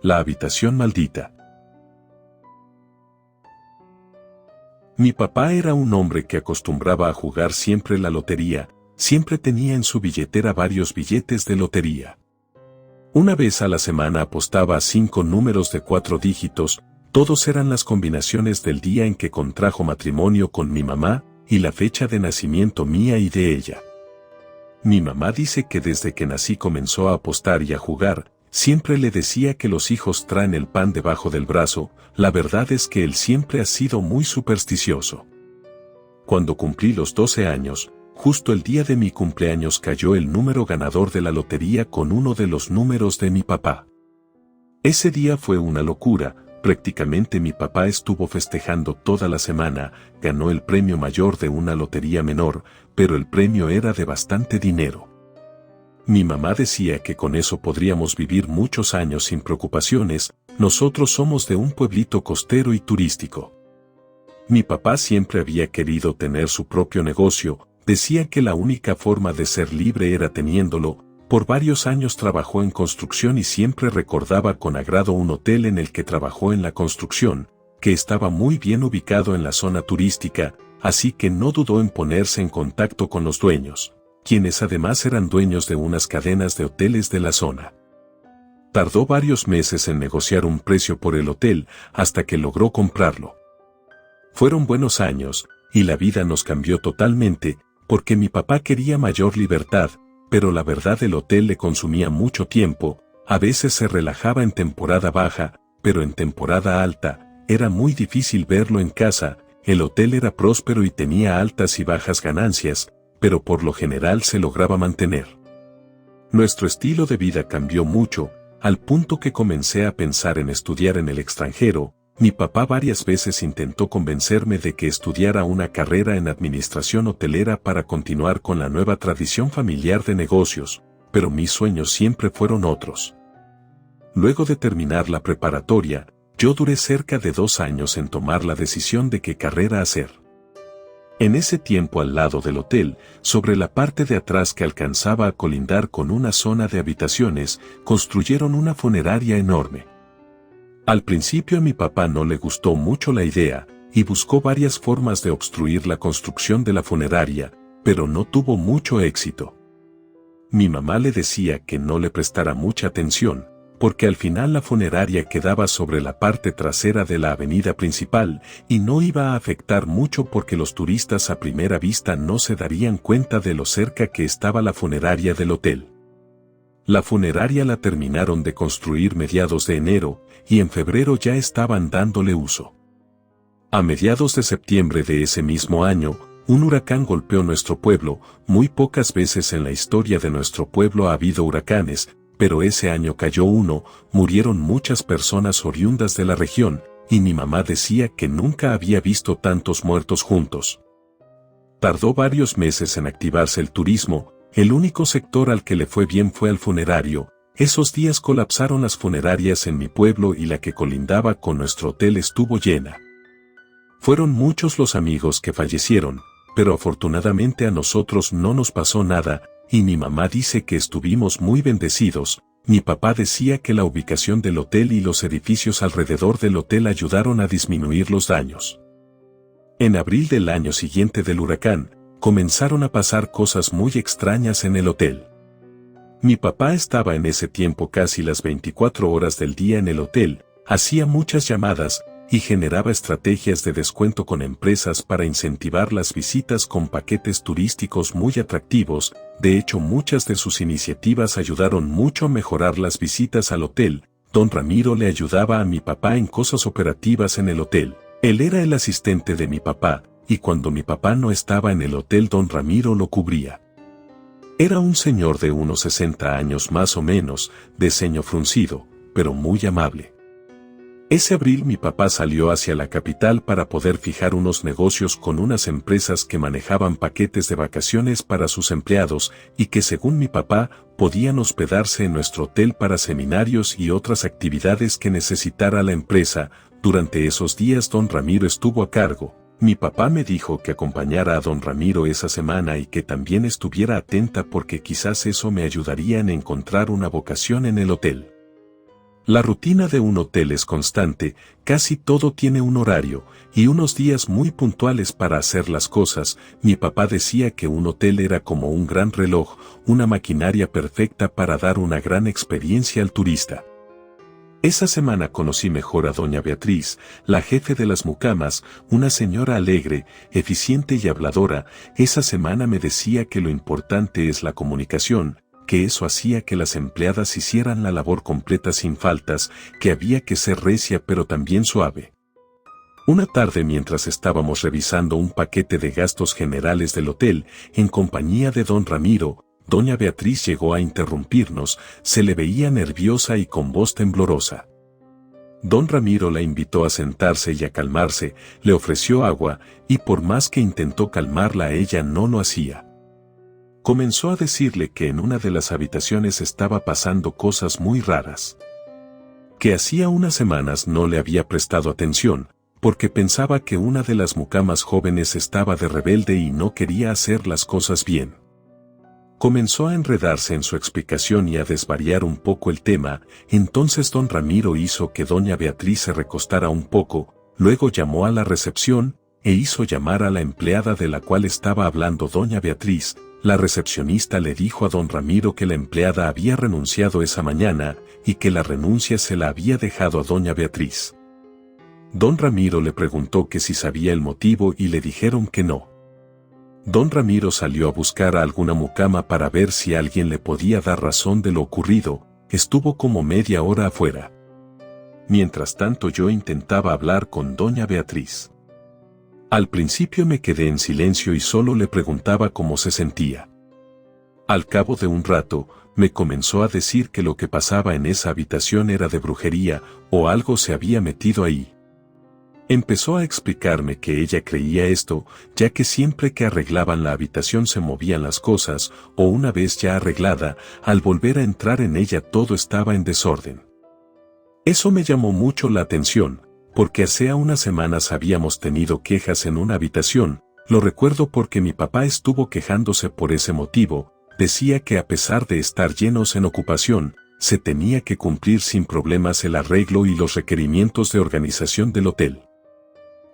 La habitación maldita. Mi papá era un hombre que acostumbraba a jugar siempre la lotería, siempre tenía en su billetera varios billetes de lotería. Una vez a la semana apostaba a 5 números de 4 dígitos, todos eran las combinaciones del día en que contrajo matrimonio con mi mamá y la fecha de nacimiento mía y de ella. Mi mamá dice que desde que nací comenzó a apostar y a jugar, siempre le decía que los hijos traen el pan debajo del brazo, la verdad es que él siempre ha sido muy supersticioso. Cuando cumplí los 12 años, justo el día de mi cumpleaños cayó el número ganador de la lotería con uno de los números de mi papá. Ese día fue una locura, prácticamente mi papá estuvo festejando toda la semana, ganó el premio mayor de una lotería menor, pero el premio era de bastante dinero. Mi mamá decía que con eso podríamos vivir muchos años sin preocupaciones, nosotros somos de un pueblito costero y turístico. Mi papá siempre había querido tener su propio negocio, decía que la única forma de ser libre era teniéndolo, por varios años trabajó en construcción y siempre recordaba con agrado un hotel en el que trabajó en la construcción, que estaba muy bien ubicado en la zona turística, así que no dudó en ponerse en contacto con los dueños, quienes además eran dueños de unas cadenas de hoteles de la zona. Tardó varios meses en negociar un precio por el hotel hasta que logró comprarlo. Fueron buenos años, y la vida nos cambió totalmente, porque mi papá quería mayor libertad, pero la verdad el hotel le consumía mucho tiempo, a veces se relajaba en temporada baja, pero en temporada alta, era muy difícil verlo en casa, el hotel era próspero y tenía altas y bajas ganancias, pero por lo general se lograba mantener. Nuestro estilo de vida cambió mucho, al punto que comencé a pensar en estudiar en el extranjero. Mi papá varias veces intentó convencerme de que estudiara una carrera en administración hotelera para continuar con la nueva tradición familiar de negocios, pero mis sueños siempre fueron otros. Luego de terminar la preparatoria, yo duré cerca de 2 años en tomar la decisión de qué carrera hacer. En ese tiempo al lado del hotel, sobre la parte de atrás que alcanzaba a colindar con una zona de habitaciones, construyeron una funeraria enorme. Al principio a mi papá no le gustó mucho la idea, y buscó varias formas de obstruir la construcción de la funeraria, pero no tuvo mucho éxito. Mi mamá le decía que no le prestara mucha atención, porque al final la funeraria quedaba sobre la parte trasera de la avenida principal, y no iba a afectar mucho porque los turistas a primera vista no se darían cuenta de lo cerca que estaba la funeraria del hotel. La funeraria la terminaron de construir mediados de enero, y en febrero ya estaban dándole uso. A mediados de septiembre de ese mismo año, un huracán golpeó nuestro pueblo. Muy pocas veces en la historia de nuestro pueblo ha habido huracanes, pero ese año cayó uno, murieron muchas personas oriundas de la región, y mi mamá decía que nunca había visto tantos muertos juntos. Tardó varios meses en activarse el turismo. El único sector al que le fue bien fue al funerario. Esos días colapsaron las funerarias en mi pueblo y la que colindaba con nuestro hotel estuvo llena. Fueron muchos los amigos que fallecieron, pero afortunadamente a nosotros no nos pasó nada, y mi mamá dice que estuvimos muy bendecidos. Mi papá decía que la ubicación del hotel y los edificios alrededor del hotel ayudaron a disminuir los daños. En abril del año siguiente del huracán, comenzaron a pasar cosas muy extrañas en el hotel. Mi papá estaba en ese tiempo casi las 24 horas del día en el hotel, hacía muchas llamadas, y generaba estrategias de descuento con empresas para incentivar las visitas con paquetes turísticos muy atractivos. De hecho, muchas de sus iniciativas ayudaron mucho a mejorar las visitas al hotel. Don Ramiro le ayudaba a mi papá en cosas operativas en el hotel. Él era el asistente de mi papá, y cuando mi papá no estaba en el hotel, don Ramiro lo cubría. Era un señor de unos 60 años más o menos, de ceño fruncido, pero muy amable. Ese abril mi papá salió hacia la capital para poder fijar unos negocios con unas empresas que manejaban paquetes de vacaciones para sus empleados y que según mi papá podían hospedarse en nuestro hotel para seminarios y otras actividades que necesitara la empresa. Durante esos días don Ramiro estuvo a cargo. Mi papá me dijo que acompañara a don Ramiro esa semana y que también estuviera atenta porque quizás eso me ayudaría en encontrar una vocación en el hotel. La rutina de un hotel es constante, casi todo tiene un horario, y unos días muy puntuales para hacer las cosas. Mi papá decía que un hotel era como un gran reloj, una maquinaria perfecta para dar una gran experiencia al turista. Esa semana conocí mejor a doña Beatriz, la jefe de las mucamas, una señora alegre, eficiente y habladora. Esa semana me decía que lo importante es la comunicación, que eso hacía que las empleadas hicieran la labor completa sin faltas, que había que ser recia pero también suave. Una tarde mientras estábamos revisando un paquete de gastos generales del hotel, en compañía de don Ramiro, doña Beatriz llegó a interrumpirnos, se le veía nerviosa y con voz temblorosa. Don Ramiro la invitó a sentarse y a calmarse, le ofreció agua, y por más que intentó calmarla ella no lo hacía. Comenzó a decirle que en una de las habitaciones estaba pasando cosas muy raras. Que hacía unas semanas no le había prestado atención, porque pensaba que una de las mucamas jóvenes estaba de rebelde y no quería hacer las cosas bien. Comenzó a enredarse en su explicación y a desvariar un poco el tema. Entonces don Ramiro hizo que doña Beatriz se recostara un poco, luego llamó a la recepción, e hizo llamar a la empleada de la cual estaba hablando doña Beatriz. La recepcionista le dijo a don Ramiro que la empleada había renunciado esa mañana, y que la renuncia se la había dejado a doña Beatriz. Don Ramiro le preguntó que si sabía el motivo y le dijeron que no. Don Ramiro salió a buscar a alguna mucama para ver si alguien le podía dar razón de lo ocurrido. Estuvo como media hora afuera. Mientras tanto yo intentaba hablar con doña Beatriz. Al principio me quedé en silencio y solo le preguntaba cómo se sentía. Al cabo de un rato, me comenzó a decir que lo que pasaba en esa habitación era de brujería, o algo se había metido ahí. Empezó a explicarme que ella creía esto, ya que siempre que arreglaban la habitación se movían las cosas, o una vez ya arreglada, al volver a entrar en ella todo estaba en desorden. Eso me llamó mucho la atención, porque hace unas semanas habíamos tenido quejas en una habitación. Lo recuerdo porque mi papá estuvo quejándose por ese motivo. Decía que a pesar de estar llenos en ocupación, se tenía que cumplir sin problemas el arreglo y los requerimientos de organización del hotel.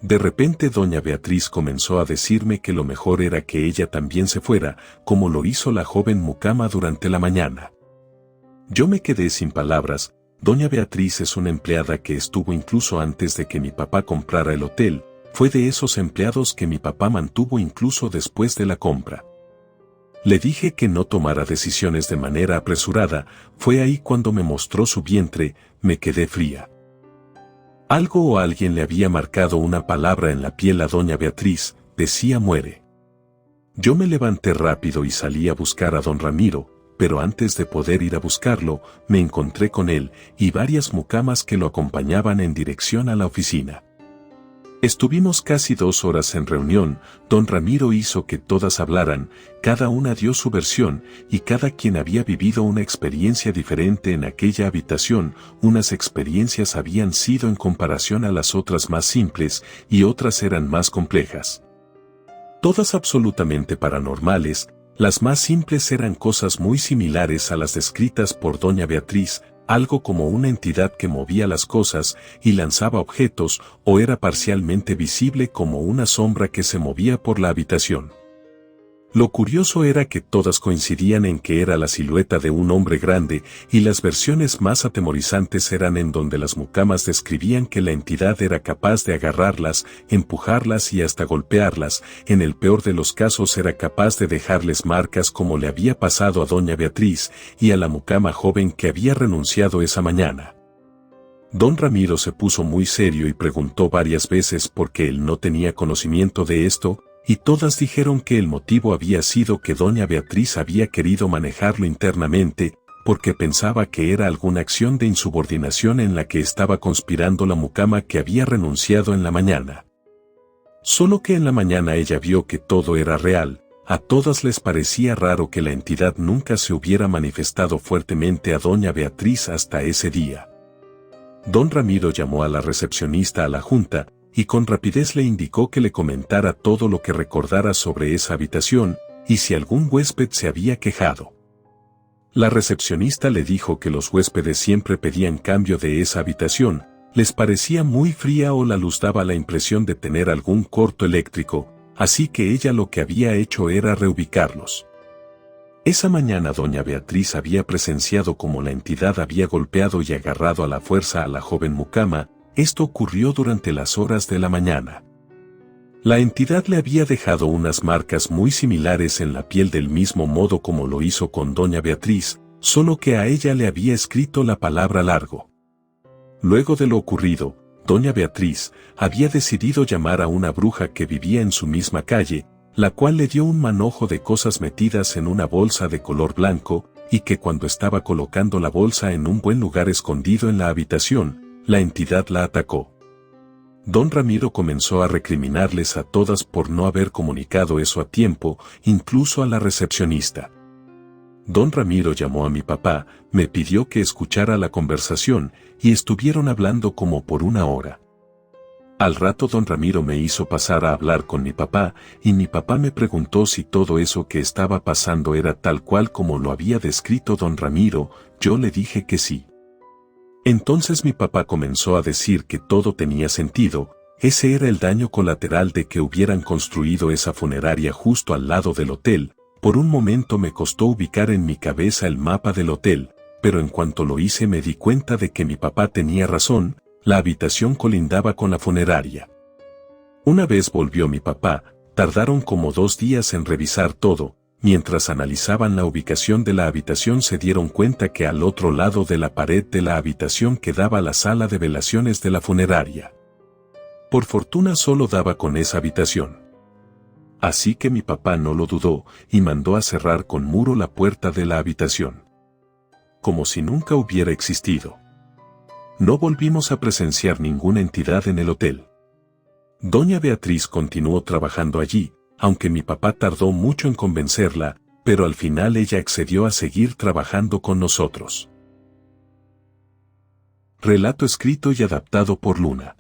De repente doña Beatriz comenzó a decirme que lo mejor era que ella también se fuera, como lo hizo la joven mucama durante la mañana. Yo me quedé sin palabras. Doña Beatriz es una empleada que estuvo incluso antes de que mi papá comprara el hotel. Fue de esos empleados que mi papá mantuvo incluso después de la compra. Le dije que no tomara decisiones de manera apresurada. Fue ahí cuando me mostró su vientre. Me quedé fría. Algo o alguien le había marcado una palabra en la piel a doña Beatriz. Decía muere. Yo me levanté rápido y salí a buscar a don Ramiro, pero antes de poder ir a buscarlo, me encontré con él y varias mucamas que lo acompañaban en dirección a la oficina. Estuvimos casi 2 horas en reunión. Don Ramiro hizo que todas hablaran, cada una dio su versión, y cada quien había vivido una experiencia diferente en aquella habitación. Unas experiencias habían sido en comparación a las otras más simples, y otras eran más complejas. Todas absolutamente paranormales. Las más simples eran cosas muy similares a las descritas por doña Beatriz, algo como una entidad que movía las cosas y lanzaba objetos, o era parcialmente visible como una sombra que se movía por la habitación. Lo curioso era que todas coincidían en que era la silueta de un hombre grande, y las versiones más atemorizantes eran en donde las mucamas describían que la entidad era capaz de agarrarlas, empujarlas y hasta golpearlas. En el peor de los casos era capaz de dejarles marcas como le había pasado a doña Beatriz y a la mucama joven que había renunciado esa mañana. Don Ramiro se puso muy serio y preguntó varias veces por qué él no tenía conocimiento de esto, y todas dijeron que el motivo había sido que doña Beatriz había querido manejarlo internamente, porque pensaba que era alguna acción de insubordinación en la que estaba conspirando la mucama que había renunciado en la mañana. Solo que en la mañana ella vio que todo era real. A todas les parecía raro que la entidad nunca se hubiera manifestado fuertemente a doña Beatriz hasta ese día. Don Ramiro llamó a la recepcionista a la junta, y con rapidez le indicó que le comentara todo lo que recordara sobre esa habitación, y si algún huésped se había quejado. La recepcionista le dijo que los huéspedes siempre pedían cambio de esa habitación, les parecía muy fría o la luz daba la impresión de tener algún corto eléctrico, así que ella lo que había hecho era reubicarlos. Esa mañana doña Beatriz había presenciado cómo la entidad había golpeado y agarrado a la fuerza a la joven mucama. Esto ocurrió durante las horas de la mañana. La entidad le había dejado unas marcas muy similares en la piel del mismo modo como lo hizo con doña Beatriz, solo que a ella le había escrito la palabra largo. Luego de lo ocurrido, doña Beatriz había decidido llamar a una bruja que vivía en su misma calle, la cual le dio un manojo de cosas metidas en una bolsa de color blanco, y que cuando estaba colocando la bolsa en un buen lugar escondido en la habitación, la entidad la atacó. Don Ramiro comenzó a recriminarles a todas por no haber comunicado eso a tiempo, incluso a la recepcionista. Don Ramiro llamó a mi papá, me pidió que escuchara la conversación, y estuvieron hablando como por una hora. Al rato don Ramiro me hizo pasar a hablar con mi papá, y mi papá me preguntó si todo eso que estaba pasando era tal cual como lo había descrito don Ramiro. Yo le dije que sí. Entonces mi papá comenzó a decir que todo tenía sentido, ese era el daño colateral de que hubieran construido esa funeraria justo al lado del hotel. Por un momento me costó ubicar en mi cabeza el mapa del hotel, pero en cuanto lo hice me di cuenta de que mi papá tenía razón, la habitación colindaba con la funeraria. Una vez volvió mi papá, tardaron como 2 días en revisar todo. Mientras analizaban la ubicación de la habitación se dieron cuenta que al otro lado de la pared de la habitación quedaba la sala de velaciones de la funeraria. Por fortuna solo daba con esa habitación. Así que mi papá no lo dudó y mandó a cerrar con muro la puerta de la habitación. Como si nunca hubiera existido. No volvimos a presenciar ninguna entidad en el hotel. Doña Beatriz continuó trabajando allí, aunque mi papá tardó mucho en convencerla, pero al final ella accedió a seguir trabajando con nosotros. Relato escrito y adaptado por Luna.